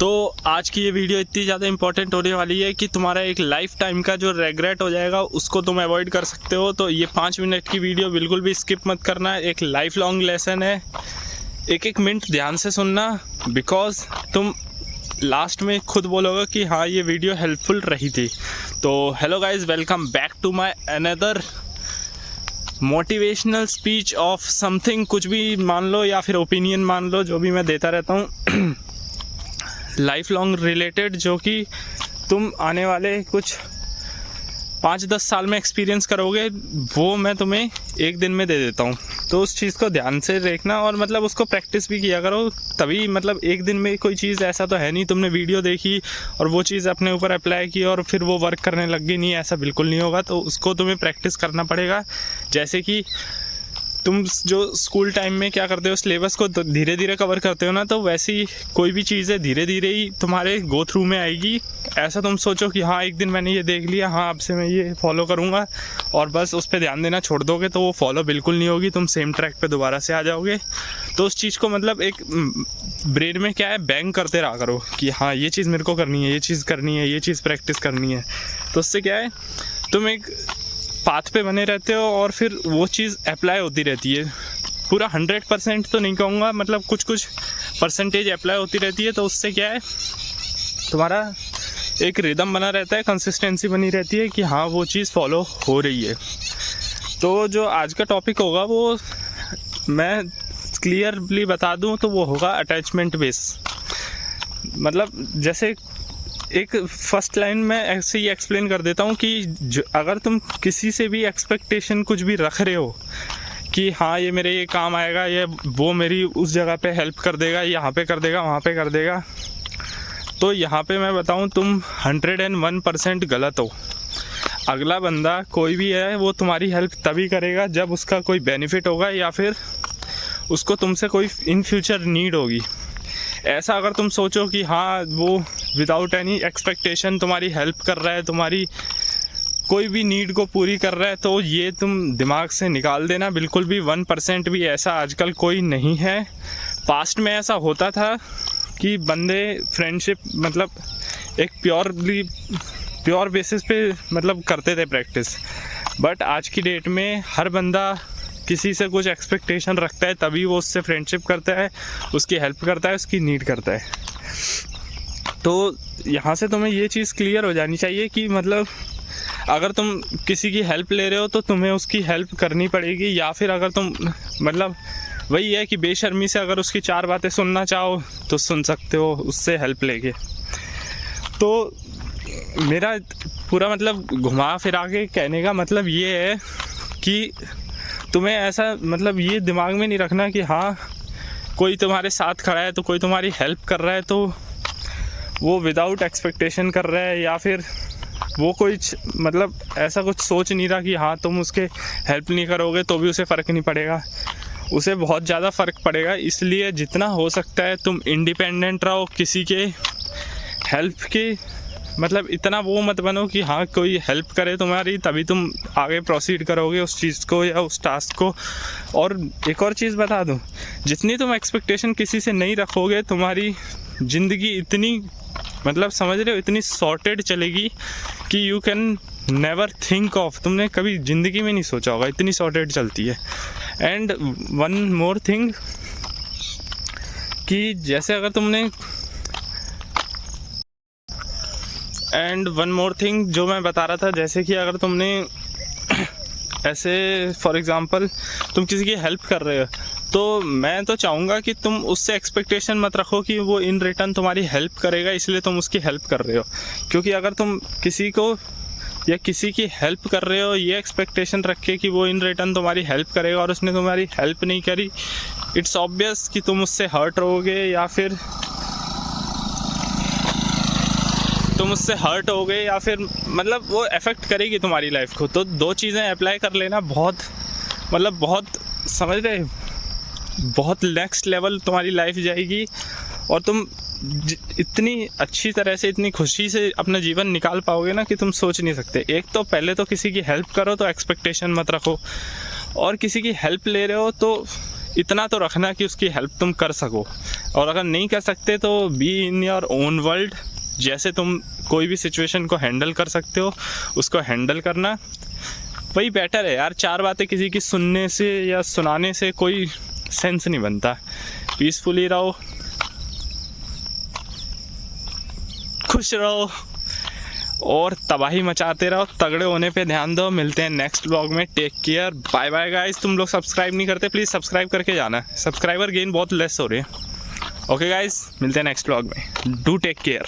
तो आज की ये वीडियो इतनी ज़्यादा इंपॉर्टेंट होने वाली है कि तुम्हारा एक लाइफ टाइम का जो रेग्रेट हो जाएगा उसको तुम अवॉइड कर सकते हो। तो ये 5 मिनट की वीडियो बिल्कुल भी स्किप मत करना। एक लाइफ लॉन्ग लेसन है, एक एक मिनट ध्यान से सुनना, बिकॉज तुम लास्ट में खुद बोलोगे कि हाँ ये वीडियो हेल्पफुल रही थी। तो hello guys, welcome back to my another motivational speech of something. कुछ भी मान लो या फिर ओपिनियन मान लो, जो भी मैं देता रहता हूँ लाइफ लॉन्ग रिलेटेड, जो कि तुम आने वाले कुछ 5-10 साल में एक्सपीरियंस करोगे, वो मैं तुम्हें एक दिन में दे देता हूँ। तो उस चीज़ को ध्यान से देखना और मतलब उसको प्रैक्टिस भी किया करो, तभी मतलब एक दिन में कोई चीज़ ऐसा तो है नहीं तुमने वीडियो देखी और वो चीज़ अपने ऊपर अप्लाई की और फिर वो वर्क करने लग गई, नहीं, ऐसा बिल्कुल नहीं होगा। तो उसको तुम्हें प्रैक्टिस करना पड़ेगा। जैसे कि तुम जो स्कूल टाइम में क्या करते हो, सिलेबस को धीरे धीरे कवर करते हो ना, तो वैसे ही कोई भी चीज़ है धीरे धीरे ही तुम्हारे गो थ्रू में आएगी। ऐसा तुम सोचो कि हाँ एक दिन मैंने ये देख लिया, हाँ अब से मैं ये फॉलो करूँगा और बस उस पर ध्यान देना छोड़ दोगे तो वो फॉलो बिल्कुल नहीं होगी, तुम सेम ट्रैक पे दोबारा से आ जाओगे। तो उस चीज़ को मतलब एक ब्रेन में क्या है, बैंग करते रहा करो कि हाँ ये चीज़ मेरे को करनी है, ये चीज़ करनी है, ये चीज़ प्रैक्टिस करनी है। तो उससे क्या है, तुम एक पाथ पे बने रहते हो और फिर वो चीज़ अप्लाई होती रहती है। पूरा 100% तो नहीं कहूँगा, मतलब कुछ कुछ परसेंटेज अप्लाई होती रहती है। तो उससे क्या है, तुम्हारा एक रिदम बना रहता है, कंसिस्टेंसी बनी रहती है कि हाँ वो चीज़ फॉलो हो रही है। तो जो आज का टॉपिक होगा वो मैं क्लियरली बता दूँ तो वो होगा अटैचमेंट बेस। मतलब जैसे एक फर्स्ट लाइन में ऐसे ही एक्सप्लेन कर देता हूँ कि अगर तुम किसी से भी एक्सपेक्टेशन कुछ भी रख रहे हो कि हाँ ये मेरे ये काम आएगा, ये वो मेरी उस जगह पे हेल्प कर देगा, यहाँ पे कर देगा, वहाँ पे कर देगा, तो यहाँ पे मैं बताऊँ तुम 101% गलत हो। अगला बंदा कोई भी है वो तुम्हारी हेल्प तभी करेगा जब उसका कोई बेनिफिट होगा या फिर उसको तुमसे कोई इन फ्यूचर नीड होगी। ऐसा अगर तुम सोचो कि हाँ वो विदाउट एनी एक्सपेक्टेशन तुम्हारी हेल्प कर रहा है, तुम्हारी कोई भी नीड को पूरी कर रहा है, तो ये तुम दिमाग से निकाल देना। बिल्कुल भी 1% भी ऐसा आजकल कोई नहीं है। पास्ट में ऐसा होता था कि बंदे फ्रेंडशिप मतलब एक प्योर बेसिस पे मतलब करते थे प्रैक्टिस, बट आज की डेट में हर बंदा किसी से कुछ एक्सपेक्टेशन रखता है तभी वो उससे फ्रेंडशिप करता है, उसकी हेल्प करता है, उसकी नीड करता है। तो यहाँ से तुम्हें ये चीज़ क्लियर हो जानी चाहिए कि मतलब अगर तुम किसी की हेल्प ले रहे हो तो तुम्हें उसकी हेल्प करनी पड़ेगी, या फिर अगर तुम मतलब वही है कि बेशर्मी से अगर उसकी 4 बातें सुनना चाहो तो सुन सकते हो उससे हेल्प लेके। तो मेरा पूरा मतलब घुमा फिरा के कहने का मतलब ये है कि तुम्हें ऐसा मतलब ये दिमाग में नहीं रखना कि हाँ कोई तुम्हारे साथ खड़ा है तो कोई तुम्हारी हेल्प कर रहा है तो वो विदाउट एक्सपेक्टेशन कर रहा है, या फिर वो कोई मतलब ऐसा कुछ सोच नहीं रहा कि हाँ तुम उसके हेल्प नहीं करोगे तो भी उसे फ़र्क नहीं पड़ेगा। उसे बहुत ज़्यादा फ़र्क पड़ेगा। इसलिए जितना हो सकता है तुम इंडिपेंडेंट रहो, किसी के हेल्प के मतलब इतना वो मत बनो कि हाँ कोई हेल्प करे तुम्हारी तभी तुम आगे प्रोसीड करोगे उस चीज़ को या उस टास्क को। और एक और चीज़ बता दूँ, जितनी तुम एक्सपेक्टेशन किसी से नहीं रखोगे तुम्हारी ज़िंदगी इतनी मतलब समझ रहे हो इतनी सॉर्टेड चलेगी कि you can never think of, तुमने कभी ज़िंदगी में नहीं सोचा होगा, इतनी सॉर्टेड चलती है। एंड वन मोर थिंग कि जैसे अगर तुमने जो मैं बता रहा था, जैसे कि अगर तुमने ऐसे फॉर एग्ज़ाम्पल तुम किसी की हेल्प कर रहे हो तो मैं तो चाहूँगा कि तुम उससे एक्सपेक्टेशन मत रखो कि वो इन रिटर्न तुम्हारी हेल्प करेगा इसलिए तुम उसकी हेल्प कर रहे हो। क्योंकि अगर तुम किसी को या किसी की हेल्प कर रहे हो ये एक्सपेक्टेशन रख के कि वो इन रिटर्न तुम्हारी हेल्प करेगा और उसने तुम्हारी हेल्प नहीं करी, इट्स ऑब्वियस कि तुम उससे हर्ट रहोगे या फिर मतलब वो अफेक्ट करेगी तुम्हारी लाइफ को। तो 2 चीज़ें अप्लाई कर लेना, बहुत समझ रहे, बहुत नेक्स्ट लेवल तुम्हारी लाइफ जाएगी और तुम इतनी अच्छी तरह से इतनी खुशी से अपना जीवन निकाल पाओगे ना कि तुम सोच नहीं सकते। एक तो पहले तो किसी की हेल्प करो तो एक्सपेक्टेशन मत रखो, और किसी की हेल्प ले रहे हो तो इतना तो रखना कि उसकी हेल्प तुम कर सको। और अगर नहीं कर सकते तो be in your own world, जैसे तुम कोई भी सिचुएशन को हैंडल कर सकते हो उसको हैंडल करना, वही बेटर है यार। 4 बातें किसी की सुनने से या सुनाने से कोई सेंस नहीं बनता। पीसफुली रहो, खुश रहो और तबाही मचाते रहो, तगड़े होने पे ध्यान दो। मिलते हैं नेक्स्ट व्लॉग में, take care, bye bye guys. तुम लोग सब्सक्राइब नहीं करते, प्लीज़ सब्सक्राइब करके जाना, सब्सक्राइबर गेन बहुत लेस हो रही है। ओके गाइस, मिलते हैं नेक्स्ट व्लॉग में, डू टेक केयर।